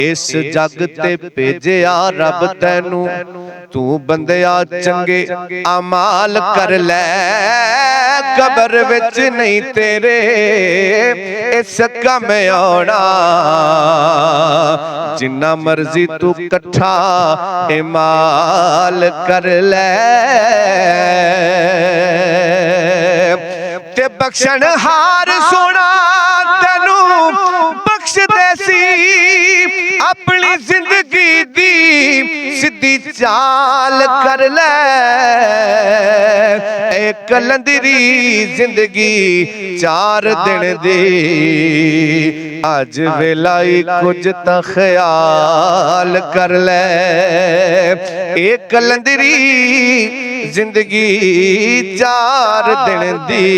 इस जग ते भेजिया रब तैनू, तू बंदिया चंगे अमाल कर लै। कबर विच नहीं तेरे इस कम आना, जिन्ना मर्जी तू कट्ठा माल कर लै। ते बख्शण हार सोना तैनू बख्श देसी, अपनी जिंदगी दी सीधी चाल कर ले। ए कलंदरी जिंदगी 4 दिन दी, अज वेला कुछ तां ख्याल कर ले। ए कलंदरी जिंदगी 4 दिन दी,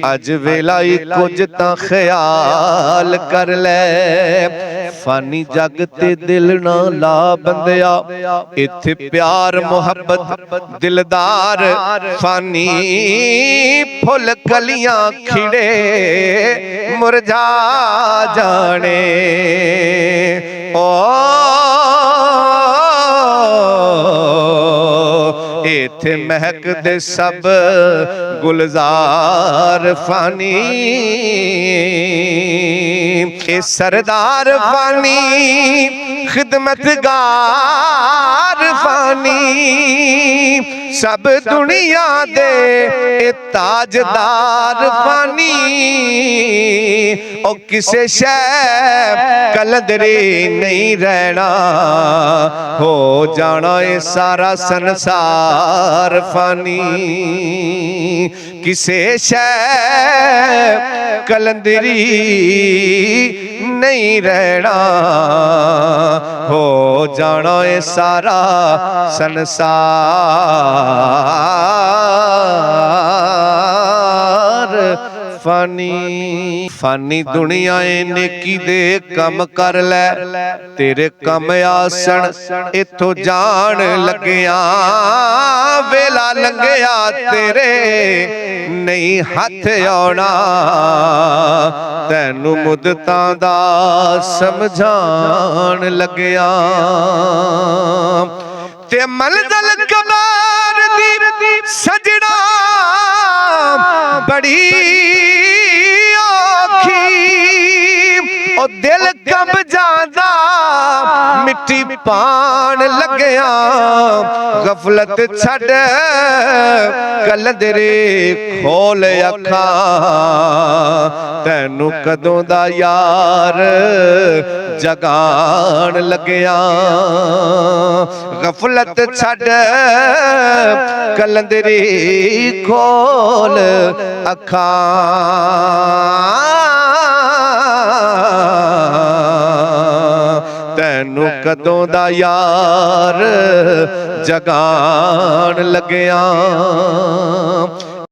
अज वेला कुछ तां ख्याल कर ले। फानी जग ते दिल ना ला बंदिया, इत्थे प्यार मोहब्बत दिलदार। फानी फुल कलियां खिड़े मुरझा जाने, ओ इत्थे महक दे सब गुलजार। फानी ए सरदार फानी खिदमतगार। फानी सब दुनिया दे ताजदार। फानी ओ किसे शै कलंदरी नहीं रहना, हो जाना ए सारा संसार। फानी किसे शै कलंदरी नहीं रहना, हो जाना ए सारा संसार। फानी फानी दुनिया नेकी दे कम कर ले, तेरे कम आसन इथों जान लग्या। वेला लंघिया तेरे नहीं हथ आना, तैनू मुद्दतां दा समझान लग्या। ते मंज़िल कबर दी सजना बड़ी औखी, ओ दिल कब जांदा मिट्टी पान लग्या। गफलत छड़ कलंदरे खोल अखां, तैनू कदों दा यार जगान लग्या। गफलत छड़ कलंदरे खोल अखां, तैनू कदों दा यार जगान लग्या।